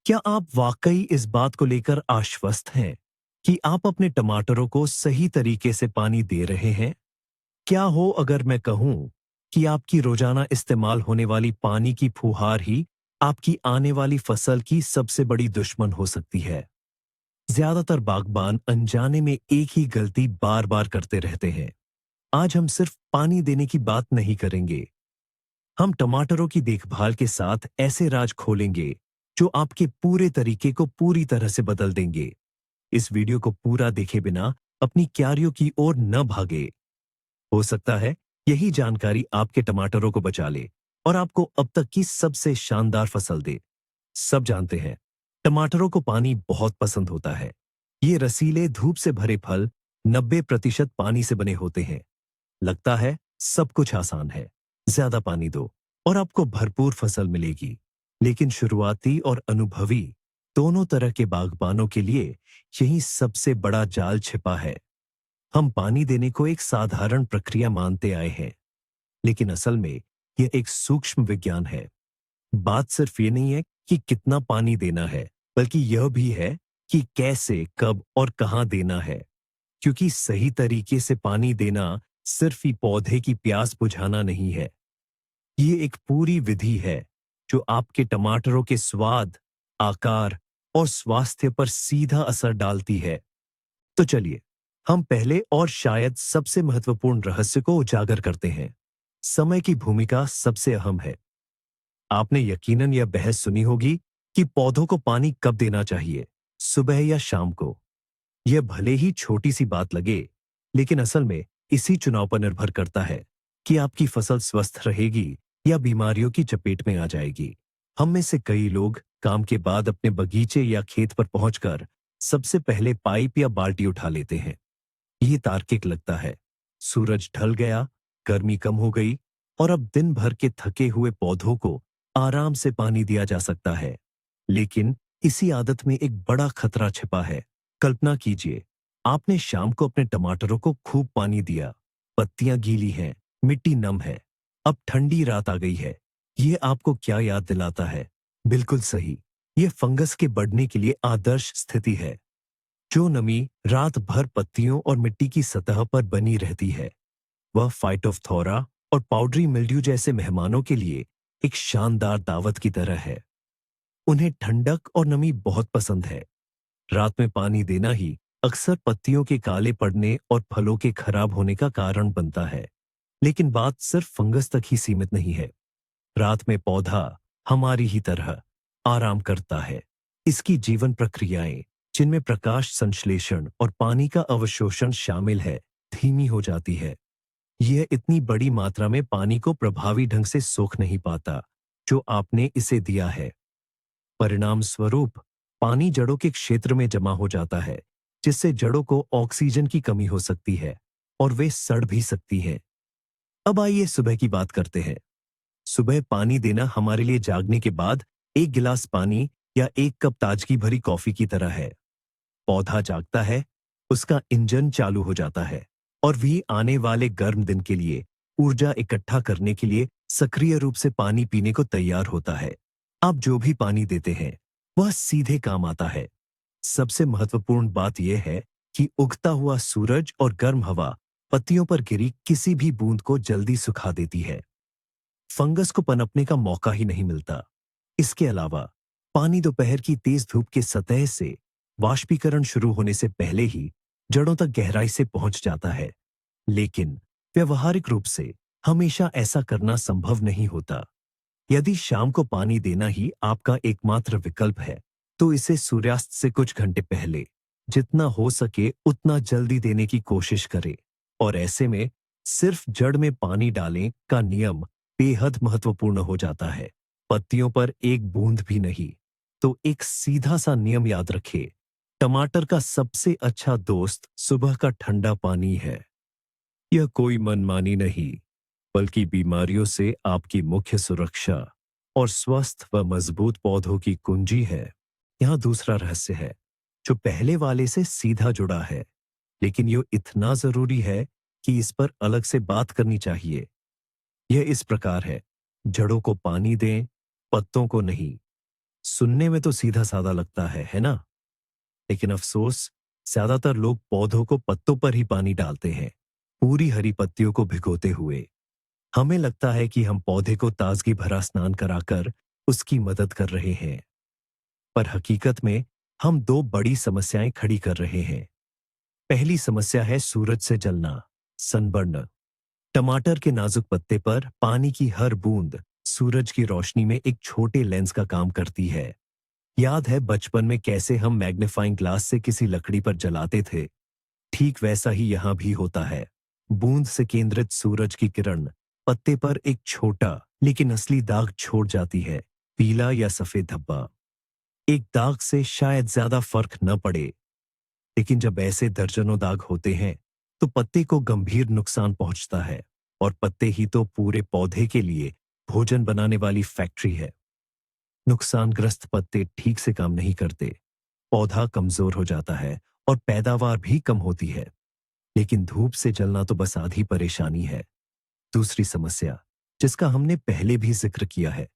क्या आप वाकई इस बात को लेकर आश्वस्त हैं कि आप अपने टमाटरों को सही तरीके से पानी दे रहे हैं? क्या हो अगर मैं कहूं कि आपकी रोजाना इस्तेमाल होने वाली पानी की फुहार ही आपकी आने वाली फसल की सबसे बड़ी दुश्मन हो सकती है? ज्यादातर बागबान अनजाने में एक ही गलती बार बार करते रहते हैं। आज हम सिर्फ पानी देने की बात नहीं करेंगे। हम टमाटरों की देखभाल के साथ ऐसे राज खोलेंगे जो आपके पूरे तरीके को पूरी तरह से बदल देंगे। इस वीडियो को पूरा देखे बिना अपनी क्यारियों की ओर न भागे। हो सकता है यही जानकारी आपके टमाटरों को बचा ले और आपको अब तक की सबसे शानदार फसल दे। सब जानते हैं, टमाटरों को पानी बहुत पसंद होता है। ये रसीले धूप से भरे फल 90% पानी से बने होते हैं। लगता है सब कुछ आसान है, ज्यादा पानी दो और आपको भरपूर फसल मिलेगी। लेकिन शुरुआती और अनुभवी दोनों तरह के बागबानों के लिए यही सबसे बड़ा जाल छिपा है। हम पानी देने को एक साधारण प्रक्रिया मानते आए हैं, लेकिन असल में यह एक सूक्ष्म विज्ञान है। बात सिर्फ ये नहीं है कि कितना पानी देना है, बल्कि यह भी है कि कैसे, कब और कहां देना है। क्योंकि सही तरीके से पानी देना सिर्फ ही पौधे की प्यास बुझाना नहीं है। ये एक पूरी विधि है जो आपके टमाटरों के स्वाद, आकार और स्वास्थ्य पर सीधा असर डालती है। तो चलिए, हम पहले और शायद सबसे महत्वपूर्ण रहस्य को उजागर करते हैं। समय की भूमिका सबसे अहम है। आपने यकीनन यह बहस सुनी होगी कि पौधों को पानी कब देना चाहिए, सुबह या शाम को। यह भले ही छोटी सी बात लगे, लेकिन असल में इसी चुनाव पर निर्भर करता है कि आपकी फसल स्वस्थ रहेगी या बीमारियों की चपेट में आ जाएगी। हम में से कई लोग काम के बाद अपने बगीचे या खेत पर पहुंचकर सबसे पहले पाइप या बाल्टी उठा लेते हैं। ये तार्किक लगता है। सूरज ढल गया, गर्मी कम हो गई और अब दिन भर के थके हुए पौधों को आराम से पानी दिया जा सकता है। लेकिन इसी आदत में एक बड़ा खतरा छिपा है। कल्पना कीजिए, आपने शाम को अपने टमाटरों को खूब पानी दिया। पत्तियां गीली हैं, मिट्टी नम है। अब ठंडी रात आ गई है। ये आपको क्या याद दिलाता है? बिल्कुल सही, ये फंगस के बढ़ने के लिए आदर्श स्थिति है। जो नमी रात भर पत्तियों और मिट्टी की सतह पर बनी रहती है, वह फाइटोफथोरा और पाउडरी मिल्ड्यू जैसे मेहमानों के लिए एक शानदार दावत की तरह है। उन्हें ठंडक और नमी बहुत पसंद है। रात में पानी देना ही अक्सर पत्तियों के काले पड़ने और फलों के खराब होने का कारण बनता है। लेकिन बात सिर्फ फंगस तक ही सीमित नहीं है। रात में पौधा हमारी ही तरह आराम करता है। इसकी जीवन प्रक्रियाएं, जिनमें प्रकाश संश्लेषण और पानी का अवशोषण शामिल है, धीमी हो जाती है। यह इतनी बड़ी मात्रा में पानी को प्रभावी ढंग से सोख नहीं पाता जो आपने इसे दिया है। परिणाम स्वरूप पानी जड़ों के क्षेत्र में जमा हो जाता है, जिससे जड़ों को ऑक्सीजन की कमी हो सकती है और वे सड़ भी सकती हैं। अब आइए सुबह की बात करते हैं। सुबह पानी देना हमारे लिए जागने के बाद एक गिलास पानी या एक कप ताजगी भरी कॉफी की तरह है। पौधा जागता है, उसका इंजन चालू हो जाता है और भी आने वाले गर्म दिन के लिए ऊर्जा इकट्ठा करने के लिए सक्रिय रूप से पानी पीने को तैयार होता है। आप जो भी पानी देते हैं, वह सीधे काम आता है। सबसे महत्वपूर्ण बात यह है कि उगता हुआ सूरज और गर्म हवा पत्तियों पर गिरी किसी भी बूंद को जल्दी सुखा देती है। फंगस को पनपने का मौका ही नहीं मिलता। इसके अलावा पानी दोपहर की तेज धूप के सतह से वाष्पीकरण शुरू होने से पहले ही जड़ों तक गहराई से पहुंच जाता है। लेकिन व्यवहारिक रूप से हमेशा ऐसा करना संभव नहीं होता। यदि शाम को पानी देना ही आपका एकमात्र विकल्प है, तो इसे सूर्यास्त से कुछ घंटे पहले जितना हो सके उतना जल्दी देने की कोशिश करें। और ऐसे में सिर्फ जड़ में पानी डालें का नियम बेहद महत्वपूर्ण हो जाता है। पत्तियों पर एक बूंद भी नहीं। तो एक सीधा सा नियम याद रखें, टमाटर का सबसे अच्छा दोस्त सुबह का ठंडा पानी है। यह कोई मनमानी नहीं, बल्कि बीमारियों से आपकी मुख्य सुरक्षा और स्वस्थ व मजबूत पौधों की कुंजी है। यहाँ दूसरा रहस्य है, जो पहले वाले से सीधा जुड़ा है, लेकिन यह इतना जरूरी है कि इस पर अलग से बात करनी चाहिए। यह इस प्रकार है, जड़ों को पानी दें, पत्तों को नहीं। सुनने में तो सीधा साधा लगता है ना? लेकिन अफसोस, ज्यादातर लोग पौधों को पत्तों पर ही पानी डालते हैं, पूरी हरी पत्तियों को भिगोते हुए। हमें लगता है कि हम पौधे को ताजगी भरा स्नान कराकर उसकी मदद कर रहे हैं, पर हकीकत में हम दो बड़ी समस्याएं खड़ी कर रहे हैं। पहली समस्या है सूरज से जलना, सनबर्न। टमाटर के नाजुक पत्ते पर पानी की हर बूंद सूरज की रोशनी में एक छोटे लेंस का काम करती है। याद है बचपन में कैसे हम मैग्नीफाइंग ग्लास से किसी लकड़ी पर जलाते थे? ठीक वैसा ही यहां भी होता है। बूंद से केंद्रित सूरज की किरण पत्ते पर एक छोटा लेकिन असली दाग छोड़ जाती है, पीला या सफेद धब्बा। एक दाग से शायद ज्यादा फर्क न पड़े, लेकिन जब ऐसे दर्जनों दाग होते हैं तो पत्ते को गंभीर नुकसान पहुंचता है। और पत्ते ही तो पूरे पौधे के लिए भोजन बनाने वाली फैक्ट्री है। नुकसानग्रस्त पत्ते ठीक से काम नहीं करते, पौधा कमजोर हो जाता है और पैदावार भी कम होती है। लेकिन धूप से जलना तो बस आधी परेशानी है। दूसरी समस्या, जिसका हमने पहले भी जिक्र किया है,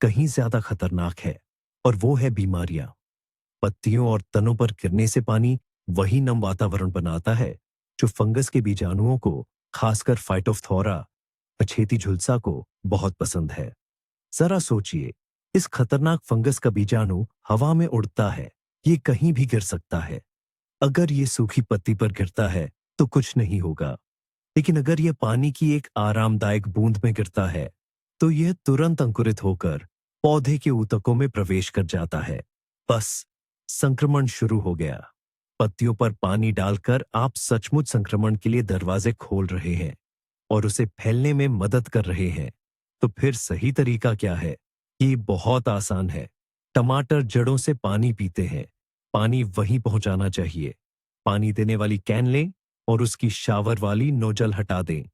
कहीं ज्यादा खतरनाक है, और वो है बीमारियां। पत्तियों और तनों पर गिरने से पानी वही नम वातावरण बनाता है जो फंगस के बीजाणुओं को, खासकर फाइटोफथोरा, पछेती झुलसा को बहुत पसंद है। जरा सोचिए, इस खतरनाक फंगस का बीजाणु हवा में उड़ता है, ये कहीं भी गिर सकता है। अगर ये सूखी पत्ती पर गिरता है तो कुछ नहीं होगा, लेकिन अगर यह पानी की एक आरामदायक बूंद में गिरता है तो यह तुरंत अंकुरित होकर पौधे के ऊतकों में प्रवेश कर जाता है। बस, संक्रमण शुरू हो गया। पत्तियों पर पानी डालकर आप सचमुच संक्रमण के लिए दरवाजे खोल रहे हैं और उसे फैलने में मदद कर रहे हैं। तो फिर सही तरीका क्या है? ये बहुत आसान है। टमाटर जड़ों से पानी पीते हैं, पानी वहीं पहुंचाना चाहिए। पानी देने वाली कैन लें और उसकी शावर वाली नोजल हटा दें।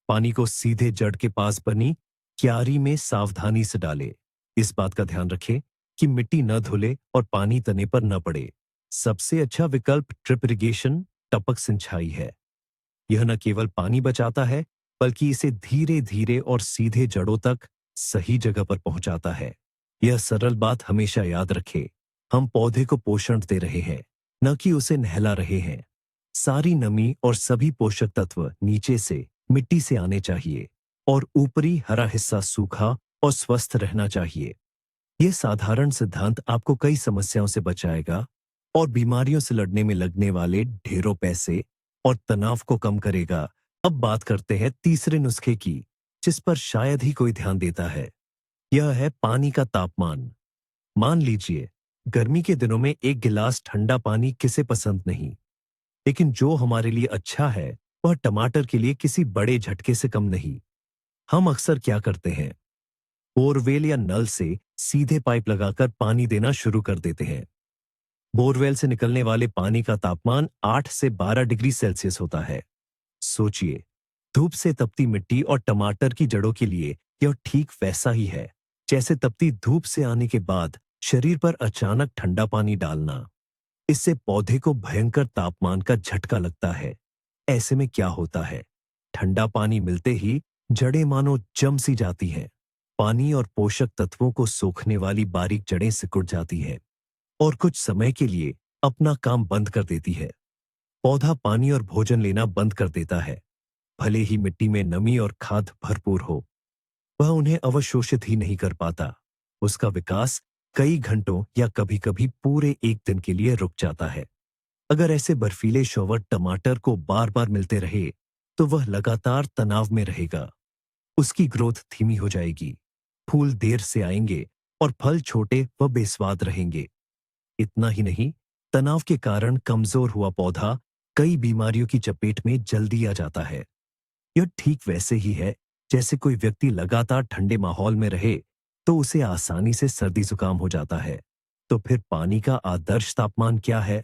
पानी को सीधे जड़ के पास बनी क्यारी में सावधानी से डालें। इस बात का ध्यान रखें कि मिट्टी न धुले और पानी तने पर न पड़े। सबसे अच्छा विकल्प ड्रिप इरिगेशन, टपक सिंचाई है। यह न केवल पानी बचाता है, बल्कि इसे धीरे धीरे और सीधे जड़ों तक सही जगह पर पहुंचाता है। यह सरल बात हमेशा याद रखें, हम पौधे को पोषण दे रहे हैं, न कि उसे नहला रहे हैं। सारी नमी और सभी पोषक तत्व नीचे से, मिट्टी से आने चाहिए, और ऊपरी हरा हिस्सा सूखा और स्वस्थ रहना चाहिए। यह साधारण सिद्धांत आपको कई समस्याओं से बचाएगा और बीमारियों से लड़ने में लगने वाले ढेरों पैसे और तनाव को कम करेगा। अब बात करते हैं तीसरे नुस्खे की, जिस पर शायद ही कोई ध्यान देता है। यह है पानी का तापमान। मान लीजिए, गर्मी के दिनों में एक गिलास ठंडा पानी किसे पसंद नहीं, लेकिन जो हमारे लिए अच्छा है वह टमाटर के लिए किसी बड़े झटके से कम नहीं। हम अक्सर क्या करते हैं? बोरवेल या नल से सीधे पाइप लगाकर पानी देना शुरू कर देते हैं। बोरवेल से निकलने वाले पानी का तापमान 8 से 12 डिग्री सेल्सियस होता है। सोचिए, धूप से तपती मिट्टी और टमाटर की जड़ों के लिए यह ठीक वैसा ही है जैसे तपती धूप से आने के बाद शरीर पर अचानक ठंडा पानी डालना। इससे पौधे को भयंकर तापमान का झटका लगता है। ऐसे में क्या होता है? ठंडा पानी मिलते ही जड़ें मानो जम सी जाती हैं। पानी और पोषक तत्वों को सोखने वाली बारीक जड़ें सिकुड़ जाती हैं और कुछ समय के लिए अपना काम बंद कर देती है। पौधा पानी और भोजन लेना बंद कर देता है। भले ही मिट्टी में नमी और खाद भरपूर हो, वह उन्हें अवशोषित ही नहीं कर पाता। उसका विकास कई घंटों या कभी-कभी पूरे एक दिन के लिए रुक जाता है। अगर ऐसे बर्फीले शॉवर टमाटर को बार-बार मिलते रहे, तो वह लगातार तनाव में रहेगा। उसकी ग्रोथ धीमी हो जाएगी, फूल देर से आएंगे और फल छोटे व बेस्वाद रहेंगे। इतना ही नहीं, तनाव के कारण कमजोर हुआ पौधा कई बीमारियों की चपेट में जल्दी आ जाता है। यह ठीक वैसे ही है जैसे कोई व्यक्ति लगातार ठंडे माहौल में रहे तो उसे आसानी से सर्दी जुकाम हो जाता है। तो फिर पानी का आदर्श तापमान क्या है?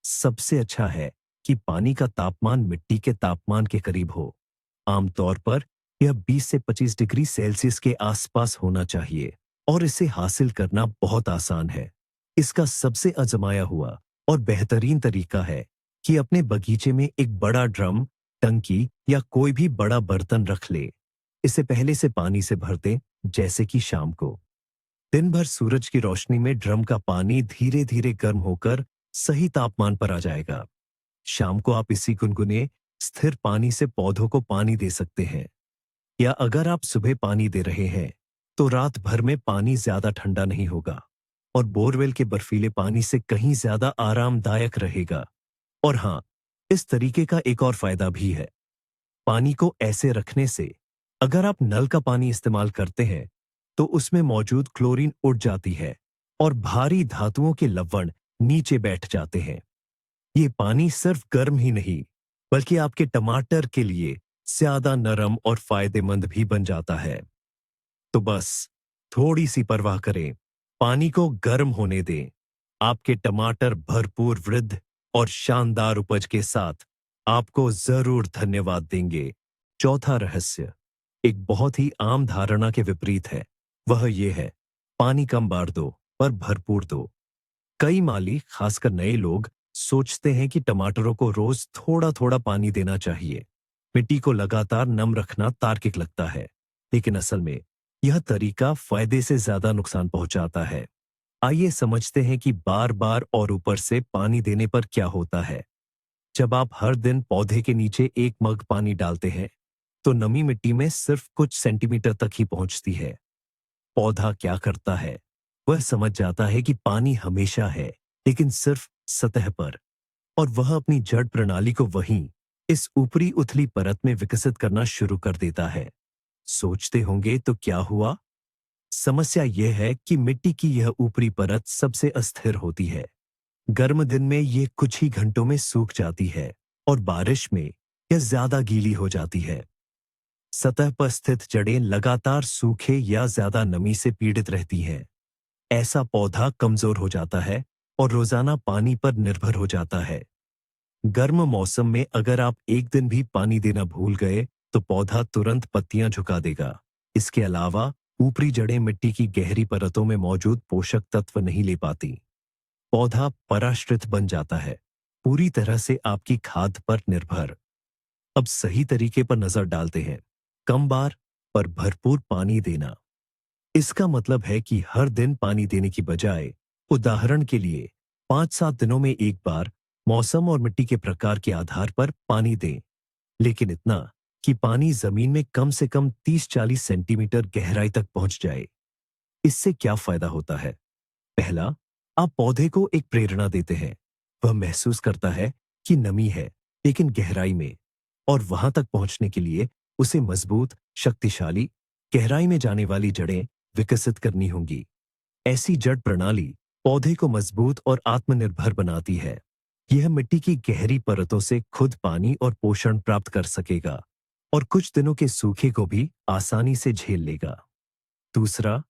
सबसे अच्छा है कि पानी का तापमान मिट्टी के तापमान के करीब हो। आमतौर पर यह 20 से 25 डिग्री सेल्सियस के आसपास होना चाहिए और इसे हासिल करना बहुत आसान है। इसका सबसे आजमाया हुआ और बेहतरीन तरीका है कि अपने बगीचे में एक बड़ा ड्रम, टंकी या कोई भी बड़ा बर्तन रख ले। इसे पहले से पानी से भर दें, जैसे कि शाम को। दिन भर सूरज की रोशनी में ड्रम का पानी धीरे धीरे गर्म होकर सही तापमान पर आ जाएगा। शाम को आप इसी गुनगुने स्थिर पानी से पौधों को पानी दे सकते हैं। या अगर आप सुबह पानी दे रहे हैं तो रात भर में पानी ज्यादा ठंडा नहीं होगा और बोरवेल के बर्फीले पानी से कहीं ज्यादा आरामदायक रहेगा। और हाँ, इस तरीके का एक और फायदा भी है। पानी को ऐसे रखने से अगर आप नल का पानी इस्तेमाल करते हैं तो उसमें मौजूद क्लोरीन उड़ जाती है और भारी धातुओं के लवण नीचे बैठ जाते हैं। ये पानी सिर्फ गर्म ही नहीं बल्कि आपके टमाटर के लिए ज्यादा नरम और फायदेमंद भी बन जाता है। तो बस थोड़ी सी परवाह करें, पानी को गर्म होने दें। आपके टमाटर भरपूर वृद्ध और शानदार उपज के साथ आपको जरूर धन्यवाद देंगे। चौथा रहस्य एक बहुत ही आम धारणा के विपरीत है। वह यह है, पानी कम बार दो पर भरपूर दो। कई माली, खासकर नए लोग, सोचते हैं कि टमाटरों को रोज थोड़ा थोड़ा पानी देना चाहिए। मिट्टी को लगातार नम रखना तार्किक लगता है, लेकिन असल में यह तरीका फायदे से ज्यादा नुकसान पहुंचाता है। आइए समझते हैं कि बार बार और ऊपर से पानी देने पर क्या होता है। जब आप हर दिन पौधे के नीचे 1 मग पानी डालते हैं तो नमी मिट्टी में सिर्फ कुछ सेंटीमीटर तक ही पहुंचती है। पौधा क्या करता है, वह समझ जाता है कि पानी हमेशा है, लेकिन सिर्फ सतह पर, और वह अपनी जड़ प्रणाली को वहीं इस ऊपरी उथली परत में विकसित करना शुरू कर देता है। सोचते होंगे तो क्या हुआ? समस्या यह है कि मिट्टी की यह ऊपरी परत सबसे अस्थिर होती है। गर्म दिन में ये कुछ ही घंटों में सूख जाती है और बारिश में यह ज्यादा गीली हो जाती है। सतह पर स्थित जड़ें लगातार सूखे या ज्यादा नमी से पीड़ित रहती हैं। ऐसा पौधा कमजोर हो जाता है और रोजाना पानी पर निर्भर हो जाता है। गर्म मौसम में अगर आप एक दिन भी पानी देना भूल गए तो पौधा तुरंत पत्तियां झुका देगा। इसके अलावा ऊपरी जड़ें मिट्टी की गहरी परतों में मौजूद पोषक तत्व नहीं ले पाती। पौधा पराश्रित बन जाता है, पूरी तरह से आपकी खाद पर निर्भर। अब सही तरीके पर नजर डालते हैं। कम बार पर भरपूर पानी देना। इसका मतलब है कि हर दिन पानी देने की बजाय, उदाहरण के लिए 5-7 दिनों में एक बार, मौसम और मिट्टी के प्रकार के आधार पर पानी दें। लेकिन इतना कि पानी जमीन में कम से कम 30-40 सेंटीमीटर गहराई तक पहुंच जाए। इससे क्या फायदा होता है? पहला, आप पौधे को एक प्रेरणा देते हैं। वह महसूस करता है कि नमी है, लेकिन गहराई में, और वहां तक पहुंचने के लिए उसे मजबूत, शक्तिशाली, गहराई में जाने वाली जड़ें विकसित करनी होंगी। ऐसी जड़ प्रणाली पौधे को मजबूत और आत्मनिर्भर बनाती है। यह मिट्टी की गहरी परतों से खुद पानी और पोषण प्राप्त कर सकेगा और कुछ दिनों के सूखे को भी आसानी से झेल लेगा। दूसरा,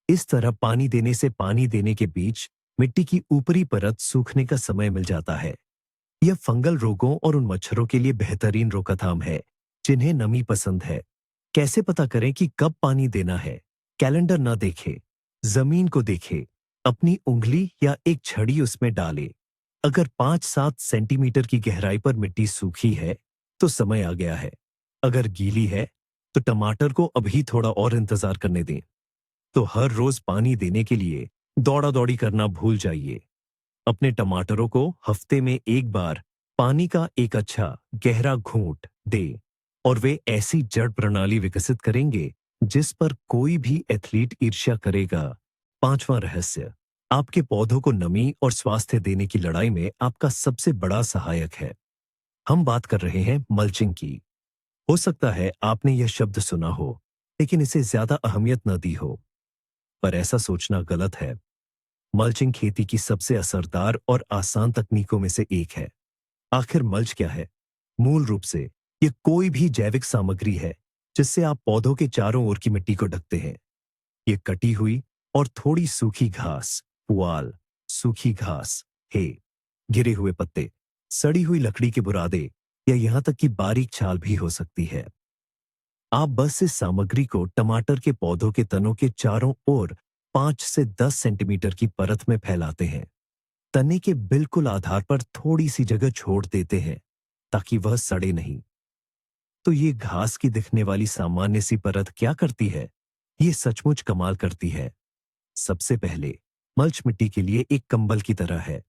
इस तरह पानी देने से पानी देने के बीच मिट्टी की ऊपरी परत सूखने का समय मिल जाता है। यह फंगल रोगों और उन मच्छरों के लिए बेहतरीन रोकथाम है जिन्हें नमी पसंद है। कैसे पता करें कि कब पानी देना है? कैलेंडर ना देखें, जमीन को देखें। अपनी उंगली या एक छड़ी उसमें डालें। अगर 5-7 सेंटीमीटर की गहराई पर मिट्टी सूखी है तो समय आ गया है। अगर गीली है तो टमाटर को अभी थोड़ा और इंतजार करने दें। तो हर रोज पानी देने के लिए दौड़ा दौड़ी करना भूल जाइए। अपने टमाटरों को हफ्ते में एक बार पानी का एक अच्छा गहरा घूंट दे और वे ऐसी जड़ प्रणाली विकसित करेंगे जिस पर कोई भी एथलीट ईर्ष्या करेगा। पांचवा रहस्य, आपके पौधों को नमी और स्वास्थ्य देने की लड़ाई में आपका सबसे बड़ा सहायक है। हम बात कर रहे हैं मल्चिंग की। हो सकता है आपने यह शब्द सुना हो, लेकिन इसे ज्यादा अहमियत न दी हो, पर ऐसा सोचना गलत है। मल्चिंग खेती की सबसे असरदार और आसान तकनीकों में से एक है। आखिर मल्च क्या है? मूल रूप से यह कोई भी जैविक सामग्री है जिससे आप पौधों के चारों ओर की मिट्टी को ढकते हैं। ये कटी हुई और थोड़ी सूखी घास, पुआल, सूखी घास, हे, गिरे हुए पत्ते, सड़ी हुई लकड़ी के बुरादे या यहां तक कि बारीक छाल भी हो सकती है। आप बस इस सामग्री को टमाटर के पौधों के तनों के चारों ओर 5 से 10 सेंटीमीटर की परत में फैलाते हैं। तने के बिल्कुल आधार पर थोड़ी सी जगह छोड़ देते हैं ताकि वह सड़े नहीं। तो ये घास की दिखने वाली सामान्य सी परत क्या करती है? ये सचमुच कमाल करती है। सबसे पहले, मल्च मिट्टी के लिए एक कंबल की तरह है।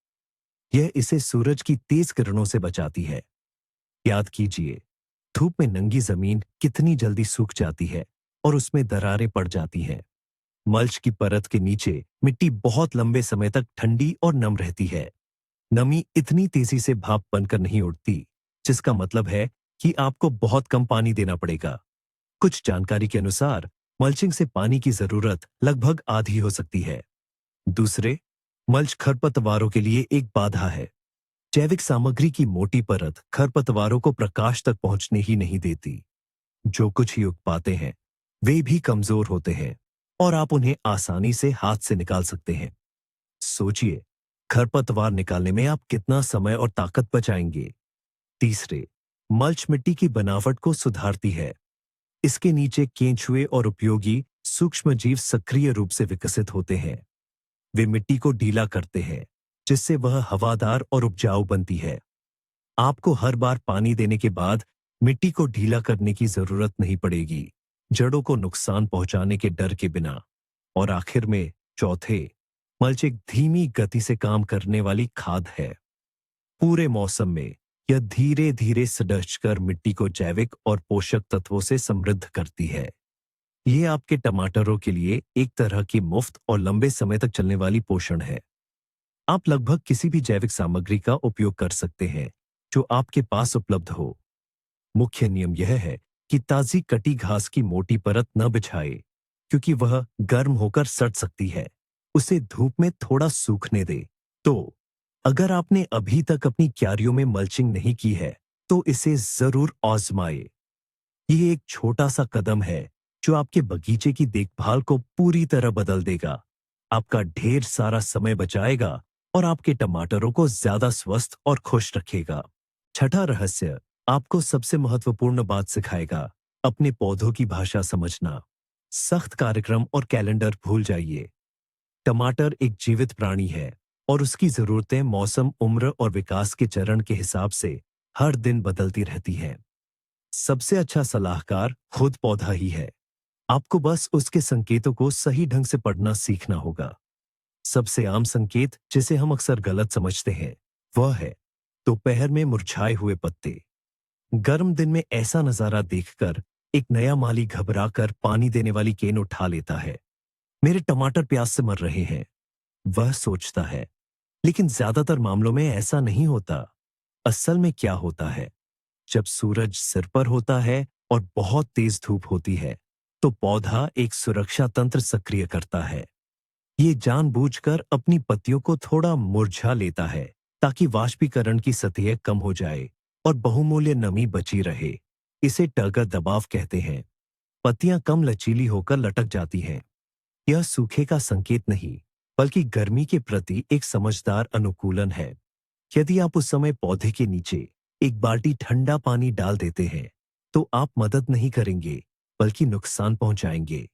यह इसे सूरज की तेज किरणों से बचाती है। याद कीजिए, धूप में नंगी जमीन कितनी जल्दी सूख जाती है और उसमें दरारें पड़ जाती हैं। मल्च की परत के नीचे मिट्टी बहुत लंबे समय तक ठंडी और नम रहती है। नमी इतनी तेजी से भाप बनकर नहीं उड़ती, जिसका मतलब है कि आपको बहुत कम पानी देना पड़ेगा। कुछ जानकारी के अनुसार मल्चिंग से पानी की जरूरत लगभग आधी हो सकती है। दूसरे, मल्च खरपतवारों के लिए एक बाधा है। जैविक सामग्री की मोटी परत खरपतवारों को प्रकाश तक पहुंचने ही नहीं देती। जो कुछ ही उग पाते हैं, वे भी कमजोर होते हैं और आप उन्हें आसानी से हाथ से निकाल सकते हैं। सोचिए, खरपतवार निकालने में आप कितना समय और ताकत बचाएंगे। तीसरे, मल्च मिट्टी की बनावट को सुधारती है। इसके नीचे केंचुए और उपयोगी सूक्ष्म जीव सक्रिय रूप से विकसित होते हैं। वे मिट्टी को ढीला करते हैं, जिससे वह हवादार और उपजाऊ बनती है। आपको हर बार पानी देने के बाद मिट्टी को ढीला करने की जरूरत नहीं पड़ेगी, जड़ों को नुकसान पहुंचाने के डर के बिना। और आखिर में चौथे, मल्च एक धीमी गति से काम करने वाली खाद है। पूरे मौसम में यह धीरे धीरे सड़चकर मिट्टी को जैविक और पोषक तत्वों से समृद्ध करती है। ये आपके टमाटरों के लिए एक तरह की मुफ्त और लंबे समय तक चलने वाली पोषण है। आप लगभग किसी भी जैविक सामग्री का उपयोग कर सकते हैं जो आपके पास उपलब्ध हो। मुख्य नियम यह है कि ताजी कटी घास की मोटी परत न बिछाए, क्योंकि वह गर्म होकर सड़ सकती है। उसे धूप में थोड़ा सूखने दे। तो अगर आपने अभी तक अपनी क्यारियों में मल्चिंग नहीं की है, तो इसे जरूर आजमाए। ये एक छोटा सा कदम है जो आपके बगीचे की देखभाल को पूरी तरह बदल देगा, आपका ढेर सारा समय बचाएगा और आपके टमाटरों को ज्यादा स्वस्थ और खुश रखेगा। छठा रहस्य आपको सबसे महत्वपूर्ण बात सिखाएगा, अपने पौधों की भाषा समझना। सख्त कार्यक्रम और कैलेंडर भूल जाइए। टमाटर एक जीवित प्राणी है और उसकी जरूरतें मौसम, उम्र और विकास के चरण के हिसाब से हर दिन बदलती रहती हैं। सबसे अच्छा सलाहकार खुद पौधा ही है। आपको बस उसके संकेतों को सही ढंग से पढ़ना सीखना होगा। सबसे आम संकेत जिसे हम अक्सर गलत समझते हैं, वह है दोपहर में मुरझाए हुए पत्ते। गर्म दिन में ऐसा नजारा देखकर एक नया माली घबराकर पानी देने वाली केन उठा लेता है। मेरे टमाटर प्यास से मर रहे हैं, वह सोचता है। लेकिन ज्यादातर मामलों में ऐसा नहीं होता। असल में क्या होता है, जब सूरज सिर पर होता है और बहुत तेज धूप होती है, तो पौधा एक सुरक्षा तंत्र सक्रिय करता है। ये जानबूझकर अपनी पत्तियों को थोड़ा मुरझा लेता है ताकि वाष्पीकरण की सतह कम हो जाए और बहुमूल्य नमी बची रहे। इसे टगर दबाव कहते हैं। पत्तियां कम लचीली होकर लटक जाती हैं। यह सूखे का संकेत नहीं, बल्कि गर्मी के प्रति एक समझदार अनुकूलन है। यदि आप उस समय पौधे के नीचे एक बाल्टी ठंडा पानी डाल देते हैं, तो आप मदद नहीं करेंगे, बल्कि नुकसान पहुंचाएंगे।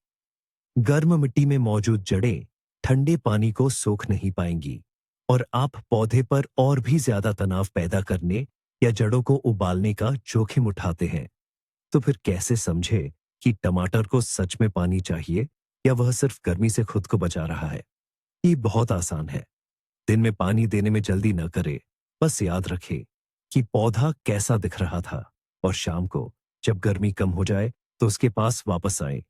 गर्म मिट्टी में मौजूद जड़ें ठंडे पानी को सोख नहीं पाएंगी और आप पौधे पर और भी ज्यादा तनाव पैदा करने या जड़ों को उबालने का जोखिम उठाते हैं। तो फिर कैसे समझे कि टमाटर को सच में पानी चाहिए या वह सिर्फ गर्मी से खुद को बचा रहा है? ये बहुत आसान है। दिन में पानी देने में जल्दी न करे। बस याद रखे कि पौधा कैसा दिख रहा था और शाम को जब गर्मी कम हो जाए तो उसके पास वापस आए।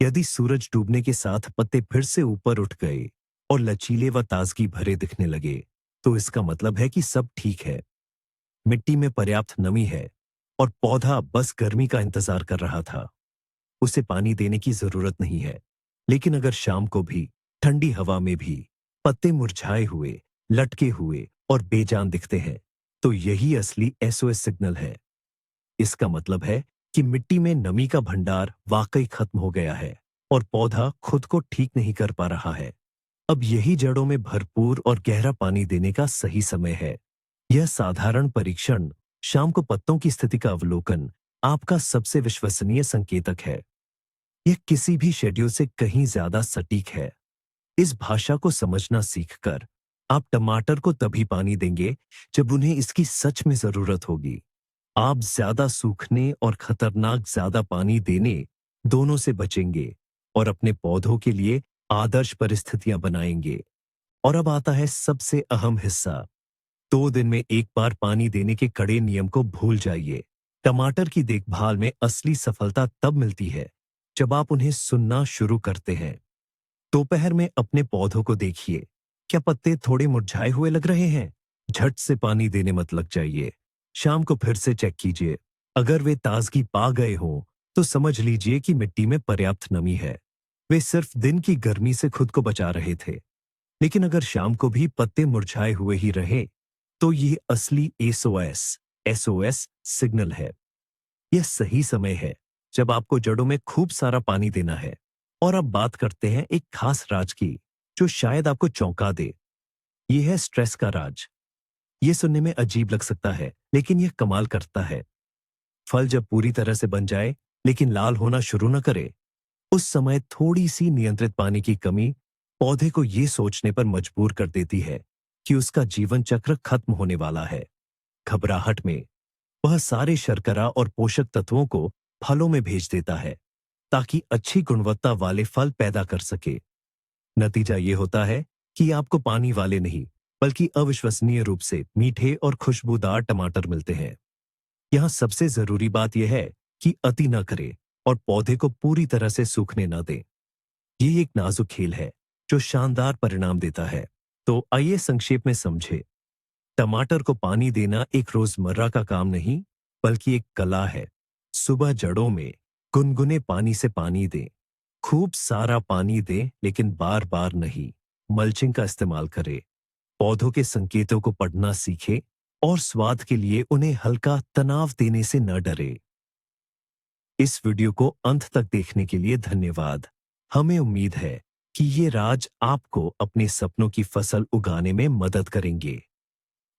यदि सूरज डूबने के साथ पत्ते फिर से ऊपर उठ गए और लचीले व ताजगी भरे दिखने लगे, तो इसका मतलब है कि सब ठीक है। मिट्टी में पर्याप्त नमी है और पौधा बस गर्मी का इंतजार कर रहा था। उसे पानी देने की जरूरत नहीं है। लेकिन अगर शाम को भी, ठंडी हवा में भी पत्ते मुरझाए हुए, लटके हुए और बेजान दिखते हैं, तो यही असली एसओएस सिग्नल है। इसका मतलब है कि मिट्टी में नमी का भंडार वाकई खत्म हो गया है और पौधा खुद को ठीक नहीं कर पा रहा है। अब यही जड़ों में भरपूर और गहरा पानी देने का सही समय है। यह साधारण परीक्षण, शाम को पत्तों की स्थिति का अवलोकन, आपका सबसे विश्वसनीय संकेतक है। यह किसी भी शेड्यूल से कहीं ज्यादा सटीक है। इस भाषा को समझना सीखकर आप टमाटर को तभी पानी देंगे जब उन्हें इसकी सच में जरूरत होगी। आप ज्यादा सूखने और खतरनाक ज्यादा पानी देने दोनों से बचेंगे और अपने पौधों के लिए आदर्श परिस्थितियां बनाएंगे। और अब आता है सबसे अहम हिस्सा। 2 दिन में एक बार पानी देने के कड़े नियम को भूल जाइए। टमाटर की देखभाल में असली सफलता तब मिलती है जब आप उन्हें सुनना शुरू करते हैं। दोपहर में अपने पौधों को देखिए। क्या पत्ते थोड़े मुरझाए हुए लग रहे हैं? झट से पानी देने मत लग जाइए। शाम को फिर से चेक कीजिए। अगर वे ताजगी पा गए हों, तो समझ लीजिए कि मिट्टी में पर्याप्त नमी है। वे सिर्फ दिन की गर्मी से खुद को बचा रहे थे। लेकिन अगर शाम को भी पत्ते मुरझाए हुए ही रहे, तो ये असली एसओएस एसओएस सिग्नल है। यह सही समय है जब आपको जड़ों में खूब सारा पानी देना है। और अब बात करते हैं एक खास राज की, जो शायद आपको चौंका दे। यह है स्ट्रेस का राज। यह सुनने में अजीब लग सकता है, लेकिन यह कमाल करता है। फल जब पूरी तरह से बन जाए लेकिन लाल होना शुरू न करे, उस समय थोड़ी सी नियंत्रित पानी की कमी पौधे को यह सोचने पर मजबूर कर देती है कि उसका जीवन चक्र खत्म होने वाला है। घबराहट में वह सारे शर्करा और पोषक तत्वों को फलों में भेज देता है, ताकि अच्छी गुणवत्ता वाले फल पैदा कर सके। नतीजा ये होता है कि आपको पानी वाले नहीं, बल्कि अविश्वसनीय रूप से मीठे और खुशबूदार टमाटर मिलते हैं। यहाँ सबसे जरूरी बात यह है कि अति न करें और पौधे को पूरी तरह से सूखने न दें। ये एक नाजुक खेल है जो शानदार परिणाम देता है। तो आइए संक्षेप में समझे। टमाटर को पानी देना एक रोजमर्रा का काम नहीं, बल्कि एक कला है। सुबह जड़ों में गुनगुने पानी से पानी दें। खूब सारा पानी दें, लेकिन बार बार नहीं। मल्चिंग का इस्तेमाल करें। पौधों के संकेतों को पढ़ना सीखें और स्वाद के लिए उन्हें हल्का तनाव देने से न डरे। इस वीडियो को अंत तक देखने के लिए धन्यवाद। हमें उम्मीद है कि ये राज आपको अपने सपनों की फसल उगाने में मदद करेंगे।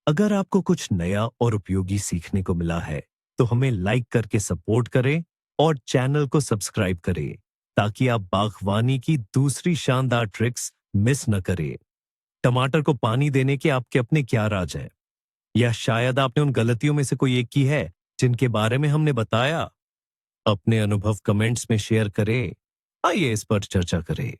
अगर आपको कुछ नया और उपयोगी सीखने को मिला है, तो हमें लाइक करके सपोर्ट करें और चैनल को सब्सक्राइब करें, ताकि आप बागवानी की दूसरी शानदार ट्रिक्स मिस न करें। टमाटर को पानी देने के आपके अपने क्या राज हैं? या शायद आपने उन गलतियों में से कोई एक की है जिनके बारे में हमने बताया? अपने अनुभव कमेंट्स में शेयर करें। आइए इस पर चर्चा करें।